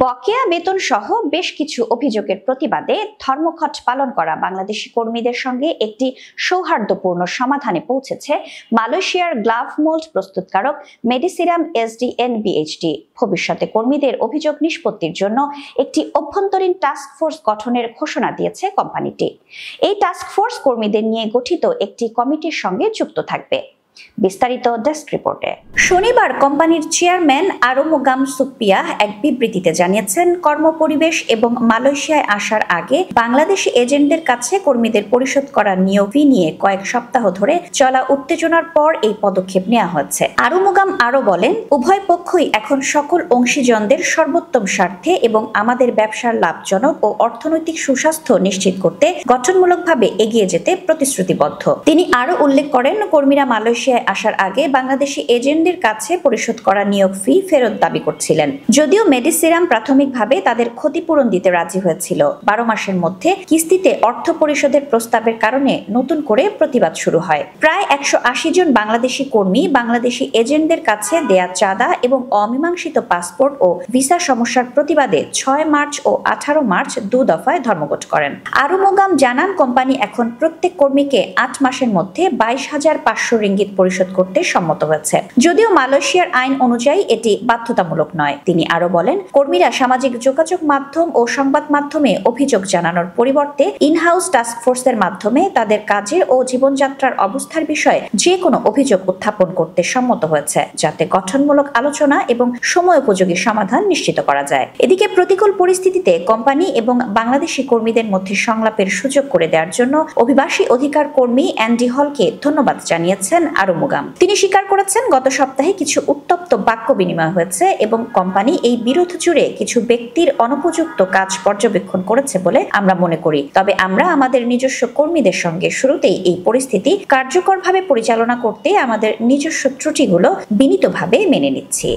বকেয়া বেতন সহ বেশ কিছু অভিযোগের প্রতিবাদে ধর্মঘট পালন করা বাংলাদেশি কর্মীদের সঙ্গে একটি সৌহার্দ্যপূর্ণ সমাধানে পৌঁছেছে মালয়েশিয়ার গ্লাভ মোল্ড প্রস্তুতকারক মেডিসিরাম এসডিএন বিএইচডি। ভবিষ্যতে কর্মীদের অভিযোগ নিষ্পত্তির জন্য একটি অভ্যন্তরীণ টাস্ক ফোর্স গঠনের ঘোষণা দিয়েছে কোম্পানিটি। এই টাস্ক ফোর্স কর্মীদের নিয়ে গঠিত একটি কমিটির সঙ্গে যুক্ত থাকবে। বিস্তারিত ডেস্ক রিপোর্টে। শনিবার কোম্পানির চেয়ারম্যান আরুমুগাম সুপ্পিয়াহ এক বিবৃতিতে জানিয়েছেন, কর্মপরিবেশ এবং মালয়েশিয়ায় আসার আগে বাংলাদেশি এজেন্টদের কাছে কর্মীদের পরিশোধ করা নিয়োগ ফি নিয়ে কয়েক সপ্তাহ ধরে চলা উত্তেজনার পর এই পদক্ষেপ নেওয়া হচ্ছে। আরুমুগাম আরো বলেন, উভয় পক্ষই এখন সকল অংশীজনদের সর্বোত্তম স্বার্থে এবং আমাদের ব্যবসার লাভজনক ও অর্থনৈতিক সুস্বাস্থ্য নিশ্চিত করতে গঠনমূলকভাবে এগিয়ে যেতে প্রতিশ্রুতিবদ্ধ। তিনি আরো উল্লেখ করেন, কর্মীরা মালয়েশিয়ায় আসার আগে বাংলাদেশি এজেন্টদের কাছে পরিশোধ করা নিয়োগ ফি ফেরত দাবি করছিলেন। যদিও মেডিসিরাম প্রাথমিকভাবে তাদের ক্ষতিপূরণ দিতে রাজি হয়েছিল, 12 মাসের মধ্যে কিস্তিতে অর্থ পরিশোধের প্রস্তাবের কারণে নতুন করে প্রতিবাদ শুরু হয়। প্রায় 180 জন বাংলাদেশি কর্মী বাংলাদেশি এজেন্টদের কাছে দেয়া চাঁদা এবং অমীমাংসিত পাসপোর্ট ও ভিসা সমস্যার প্রতিবাদে 6 মার্চ ও 18 মার্চ 2 দফায় ধর্মঘট করেন। আরুমুগাম জানান, কোম্পানি এখন প্রত্যেক কর্মীকে 8 মাসের মধ্যে 22,500 রিঙ্গিত পরিশোধ করতে সম্মত হয়েছে, যদিও মালয়েশিয়ার আইন অনুযায়ী এটি বাধ্যতামূলক নয়। তিনি আরো বলেন, কর্মীরা সামাজিক যোগাযোগ মাধ্যম ও সংবাদ মাধ্যমে অভিযোগ জানানোর পরিবর্তে ইনহাউস টাস্ক ফোর্সের মাধ্যমে তাদের কাজের ও জীবনযাত্রার অবস্থার বিষয়ে যে কোনো অভিযোগ উত্থাপন করতে সম্মত হয়েছে, যাতে গঠনমূলক আলোচনা এবং সময়োপযোগী সমাধান নিশ্চিত করা যায়। এদিকে প্রতিকূল পরিস্থিতিতে কোম্পানি এবং বাংলাদেশি কর্মীদের মধ্যে সংলাপের সুযোগ করে দেওয়ার জন্য অভিবাসী অধিকার কর্মী অ্যান্ডি হলকে ধন্যবাদ জানিয়েছেন আরুমুগাম। তিনি স্বীকার করেছেন, গত সপ্তাহে কিছু উত্তপ্ত বাক্য বিনিময় হয়েছে এবং কোম্পানি এই বিরোধ জুড়ে কিছু ব্যক্তির অনুপযুক্ত কাজ পর্যবেক্ষণ করেছে বলে আমরা মনে করি। তবে আমরা আমাদের নিজস্ব কর্মীদের সঙ্গে শুরুতেই এই পরিস্থিতি কার্যকরভাবে পরিচালনা করতে আমাদের নিজস্ব ত্রুটিগুলো বিনীতভাবে মেনে নিচ্ছি।